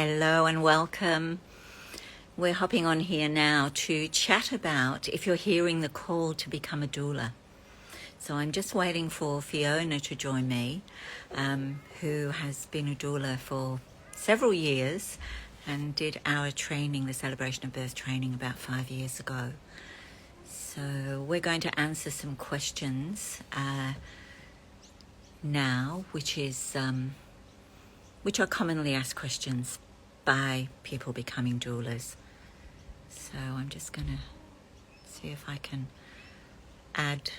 Hello and welcome. We're hopping on here now to chat about if you're hearing the call to become a doula. So I'm just waiting for Fiona to join me, who has been a doula for several years and did our training, the celebration of birth training, about 5 years ago. So we're going to answer some questions now, which are commonly asked questions by people becoming doulas. So I'm just going to see if I can add.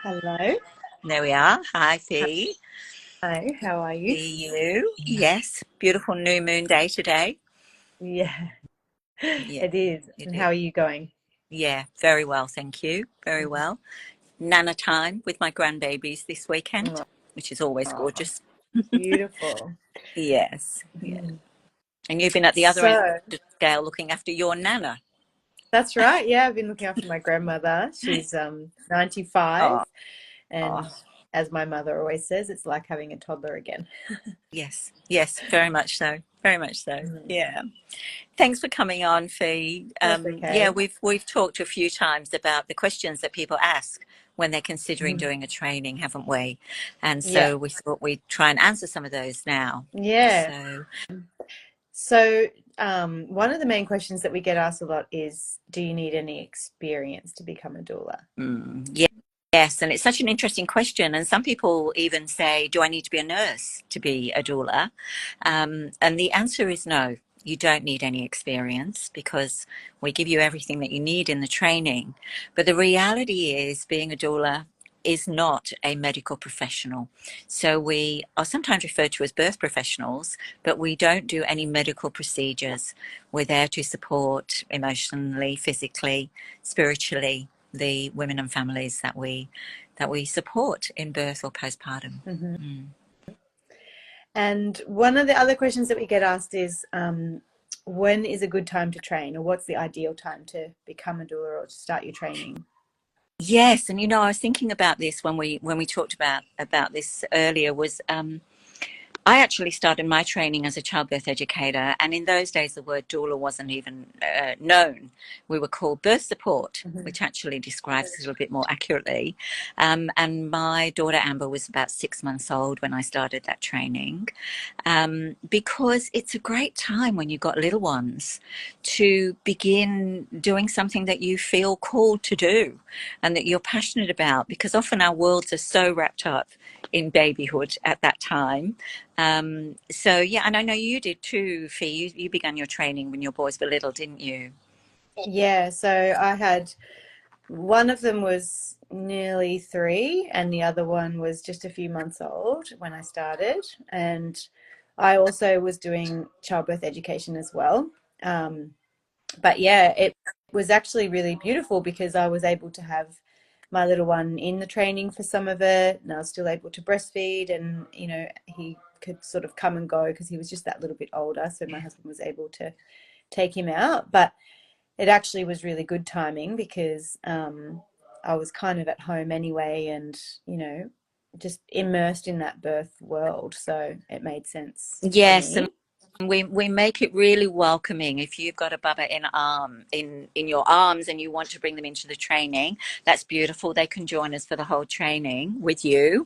Hello. There we are. Hi, Fee. Hi, how are you? See you. Yes. Beautiful new moon day today. Yeah, Yeah, it is. it And is. how are you going? Yeah, very well. Thank you. Very well. Nana time with my grandbabies this weekend, which is always Oh, gorgeous. beautiful. Yes. Yeah. Mhm. And you've been at the other end So, of the scale looking after your Nana. that's right. Yeah, I've been looking after my grandmother. She's 95, Oh, and oh, as my mother always says, it's like having a toddler again. yes. Yes, very much so. Very much so. Mhm. Yeah. Thanks for coming on, Fee. That's Yeah, okay. we've talked a few times about the questions that people ask when they're considering Mhm. doing a training, haven't we? And Yeah. so we thought we'd try and answer some of those now. Yeah. So, So, one of the main questions that we get asked a lot is, do you need any experience to become a doula? yeah, yes, and it's such an interesting question. And some people even say, do I need to be a nurse to be a doula? And the answer is no. You don't need any experience because we give you everything that you need in the training. But the reality is, being a doula is not a medical professional. So we are sometimes referred to as birth professionals, but we don't do any medical procedures. We're there to support emotionally, physically, spiritually the women and families that we support in birth or postpartum. Mhm. Mm. And one of the other questions that we get asked is, when is a good time to train, or what's the ideal time to become a doula or to start your training? Yes, and I was thinking about this when we talked about this earlier. Was I actually started my training as a childbirth educator, and in those days the word doula wasn't even known. We were called birth support, Mhm. which actually describes it a little bit more accurately. And my daughter Amber was about 6 months old when I started that training, because it's a great time when you've got little ones to begin doing something that you feel called to do and that you're passionate about, because often our worlds are so wrapped up in babyhood at that time. So yeah, and I know you did too, Fee. You began your training when your boys were little, didn't you? Yeah, so I had one of them was nearly 3, and the other one was just a few months old when I started. And I also was doing childbirth education as well. But yeah, it was actually really beautiful because I was able to have my little one in the training for some of it, and I was still able to breastfeed, and he could sort of come and go because he was just that little bit older, so my husband was able to take him out. But it actually was really good timing because I was kind of at home anyway, and just immersed in that birth world, so it made sense for Yes, and me. we make it really welcoming. If you've got a bubba in your arms and you want to bring them into the training, that's beautiful. They can join us for the whole training with you,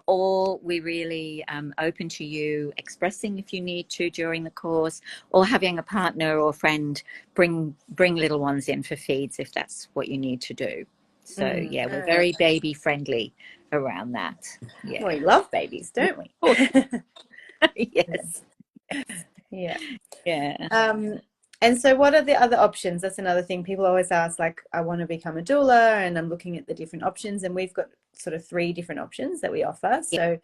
or we really open to you expressing if you need to during the course, or having a partner or friend bring little ones in for feeds if that's what you need to do. So yeah, we're very baby friendly around that. Yeah. We love babies, don't we? Yes. Yeah. Yeah. Um, and so what are the other options? That's another thing people always ask, like, I want to become a doula and I'm looking at the different options, and we've got sort of 3 different options that we offer. So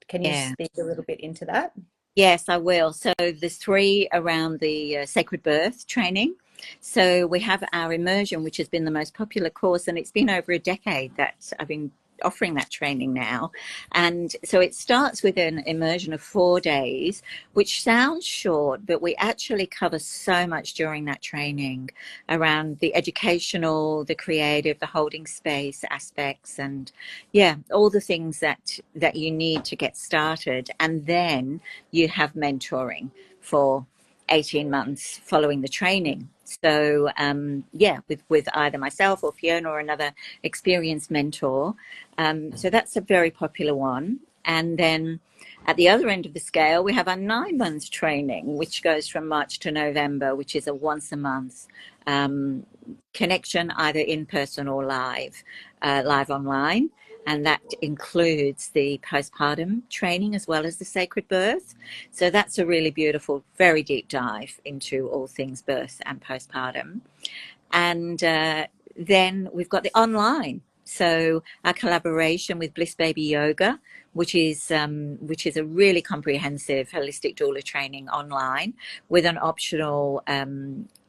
can you Yeah. speak a little bit into that? Yes, I will. So there's 3 around the sacred birth training. So we have our immersion, which has been the most popular course, and it's been over a decade that I've been offering that training now. And so it starts with an immersion of 4 days, which sounds short, but we actually cover so much during that training around the educational, the creative, the holding space aspects, and yeah, all the things that you need to get started. And then you have mentoring for 18 months following the training. So yeah, with either myself or Fiona or another experienced mentor. So that's a very popular one. And then at the other end of the scale, we have our 9 months training, which goes from March to November, which is a once a month connection, either in person or live online. And that includes the postpartum training as well as the sacred birth. So that's a really beautiful, very deep dive into all things birth and postpartum. And then we've got the online. So our collaboration with Bliss Baby Yoga, which is a really comprehensive holistic doula training online with an optional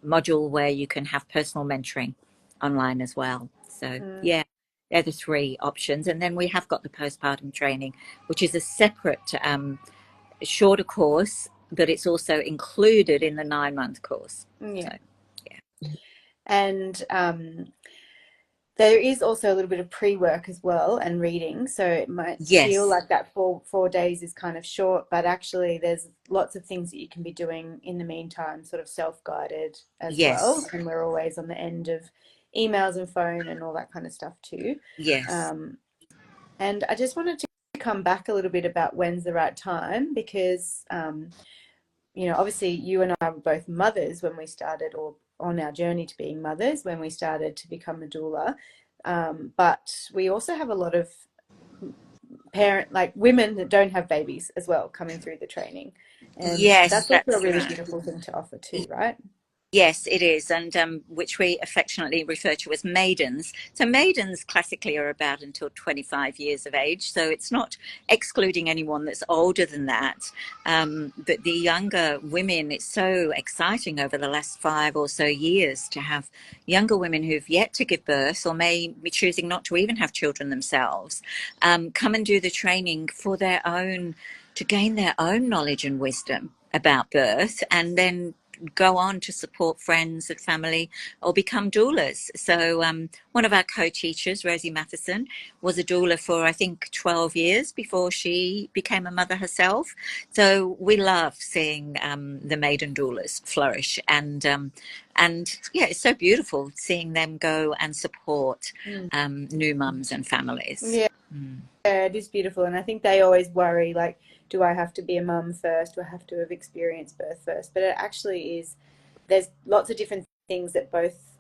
module where you can have personal mentoring online as well. So yeah, they're the 3 options. And then we have got the postpartum training, which is a separate shorter course, but it's also included in the 9-month course. Yeah. So, yeah. And there is also a little bit of pre-work as well and reading. So it might feel Yes. like that 4 days is kind of short, but actually there's lots of things that you can be doing in the meantime, sort of self-guided as well. Yes. And we're always on the end of emails and phone and all that kind of stuff too. Yes. And I just wanted to come back a little bit about when's the right time, because you know, obviously you and I were both mothers when we started, or on our journey to being mothers when we started to become a doula. But we also have a lot of women that don't have babies as well coming through the training. And Yes, that's also a that's really right. beautiful thing to offer too, right? Yes, it is, and which we affectionately refer to as maidens. So maidens classically are about until 25 years of age, so it's not excluding anyone that's older than that. But the younger women, it's so exciting over the last 5 or so years to have younger women who've yet to give birth or may be choosing not to even have children themselves, come and do the training for their own, to gain their own knowledge and wisdom about birth, and then go on to support friends and family or become doulas. So one of our co-teachers, Rosie Matheson, was a doula for I think 12 years before she became a mother herself. So we love seeing the maiden doulas flourish, and yeah, it's so beautiful seeing them go and support new mums and families. Yeah. Yeah, it is beautiful. And I think they always worry, like, do I have to be a mum first? Do I have to have experienced birth first? But it actually is, there's lots of different things that both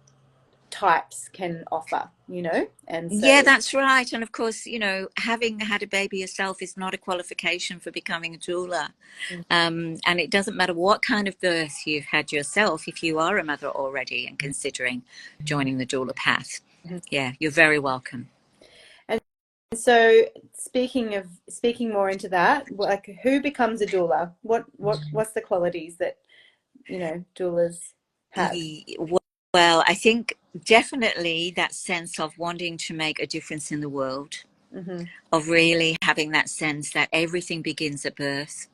types can offer, you know? And Yeah, so, that's right. And of course, you know, having had a baby yourself is not a qualification for becoming a doula. And it doesn't matter what kind of birth you've had yourself, if you are a mother already and considering joining the doula path. Yeah, you're very welcome. and so speaking more into that, like, who becomes a doula? What's the qualities that, you know, doulas have? Well, I think definitely that sense of wanting to make a difference in the world, Mm-hmm. of really having that sense that everything begins at birth.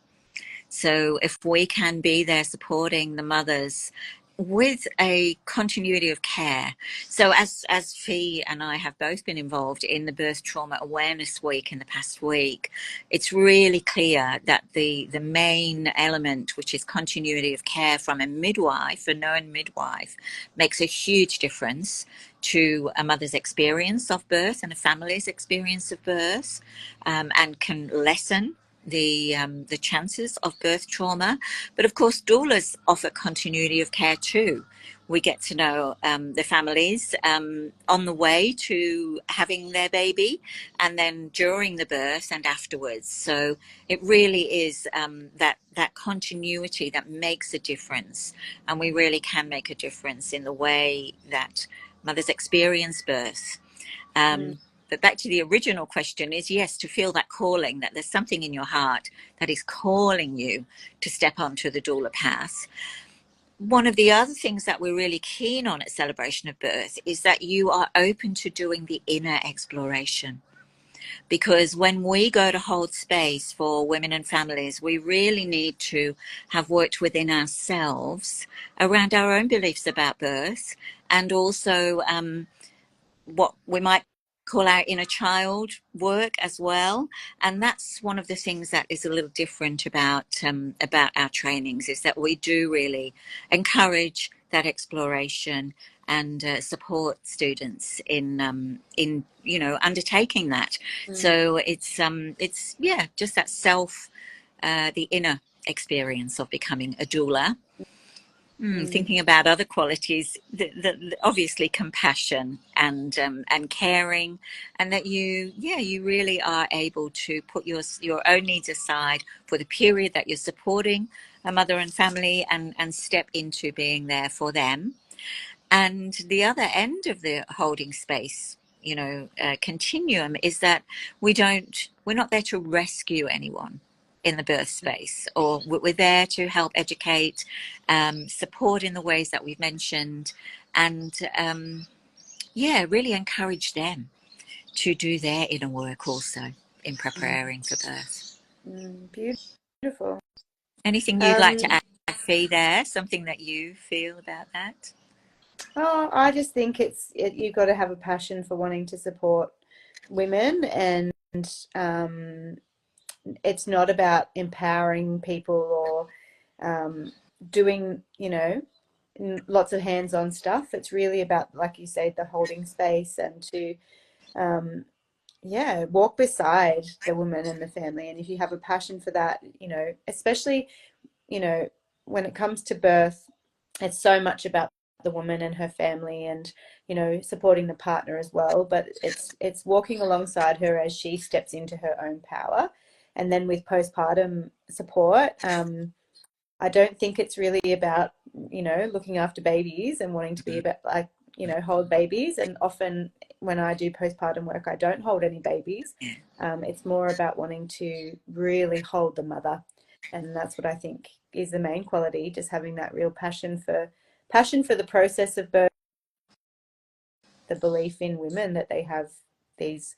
So if we can be there supporting the mothers with a continuity of care. So as Fee and I have both been involved in the Birth Trauma Awareness Week in the past week, it's really clear that the main element, which is continuity of care from a midwife, a known midwife, makes a huge difference to a mother's experience of birth and a family's experience of birth, and can lessen the chances of birth trauma. But of course, doulas offer continuity of care too. We get to know the families on the way to having their baby, and then during the birth and afterwards. So it really is that continuity that makes a difference, and we really can make a difference in the way that mothers experience birth. But back to the original question is, yes, to feel that calling, that there's something in your heart that is calling you to step onto the doula path. One of the other things that we're really keen on at Celebration of Birth is that you are open to doing the inner exploration. because when we go to hold space for women and families, we really need to have worked within ourselves around our own beliefs about birth, and also what we might call our inner child work as well. And that's one of the things that is a little different about our trainings, is that we do really encourage that exploration and support students in undertaking that. So it's yeah, just that the inner experience of becoming a doula. Thinking about other qualities, obviously compassion and caring, and that you really are able to put your own needs aside for the period that you're supporting a mother and family, and step into being there for them. And the other end of the holding space, continuum, is that we're not there to rescue anyone in the birth space, or we're there to help educate, support in the ways that we've mentioned, and really encourage them to do their inner work also in preparing for birth. Beautiful. Anything you'd like to add, Fee, there? Something that you feel about that? Oh, I just think you've got to have a passion for wanting to support women, and it's not about empowering people or doing, lots of hands-on stuff. It's really about, like you say, the holding space, and to walk beside the woman and the family. And if you have a passion for that, especially, when it comes to birth, it's so much about the woman and her family, and supporting the partner as well, but it's walking alongside her as she steps into her own power. And then with postpartum support, I don't think it's really about looking after babies and wanting to be about, like, hold babies. And often when I do postpartum work, I don't hold any babies. It's more about wanting to really hold the mother, and that's what I think is the main quality, just having that real passion for the process of birth, the belief in women that they have these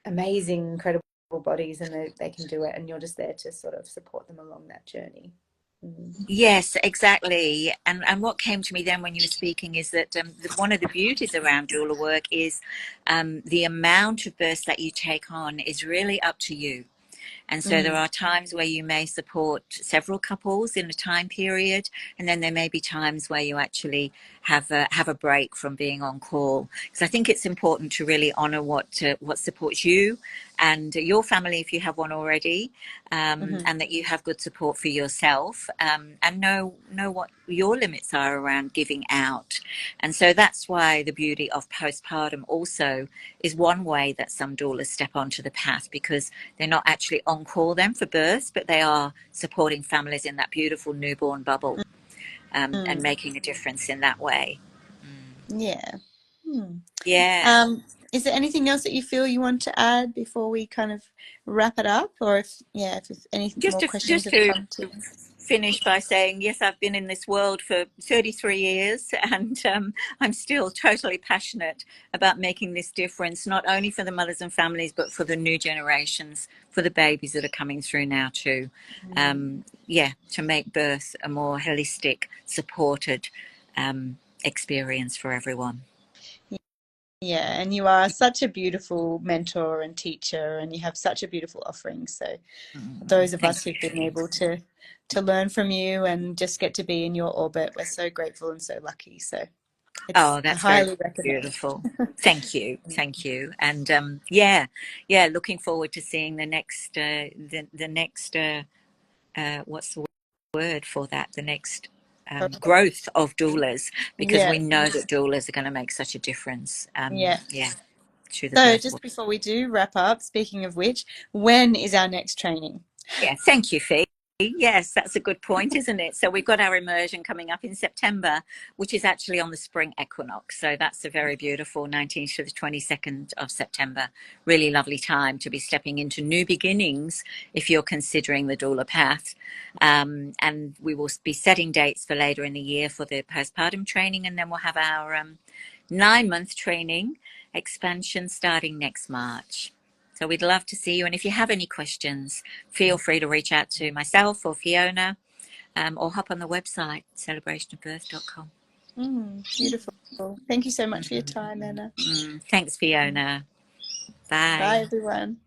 amazing, incredible bodies, and they can do it, and you're just there to sort of support them along that journey. Yes, exactly. And what came to me then when you were speaking is that one of the beauties around doula work is the amount of births that you take on is really up to you. And so there are times where you may support several couples in a time period, and then there may be times where you actually have a break from being on call. Because I think it's important to really honour what supports you and your family, if you have one already, and that you have good support for yourself, and know what your limits are around giving out. And so that's why the beauty of postpartum also is one way that some doulas step onto the path, because they're not actually on call then for births, but they are supporting families in that beautiful newborn bubble, and making a difference in that way. Yeah. Yeah. Is there anything else that you feel you want to add before we kind of wrap it up, or if any more questions have come to you? Finish by saying, yes, I've been in this world for 33 years, and I'm still totally passionate about making this difference, not only for the mothers and families, but for the new generations, for the babies that are coming through now too. To make birth a more holistic, supported experience for everyone. Yeah, and you are such a beautiful mentor and teacher, and you have such a beautiful offering. So those of us who've been able to learn from you and just get to be in your orbit, we're so grateful and so lucky. So that's highly beautiful. Thank you. And looking forward to seeing the next what's the word for that, the next growth of doulas, because we know that doulas are going to make such a difference. To the so just before we do wrap up, speaking of which, when is our next training? Thank you, Fee. Yes, that's a good point, isn't it? So we've got our immersion coming up in September, which is actually on the spring equinox. So that's a very beautiful 19th to the 22nd of September. Really lovely time to be stepping into new beginnings if you're considering the doula path. And we will be setting dates for later in the year for the postpartum training, and then we'll have our 9-month training expansion starting next March. So we'd love to see you. And if you have any questions, feel free to reach out to myself or Fiona, or hop on the website, celebrationofbirth.com. Beautiful. Thank you so much for your time, Anna. Thanks, Fiona. Bye. Bye, everyone.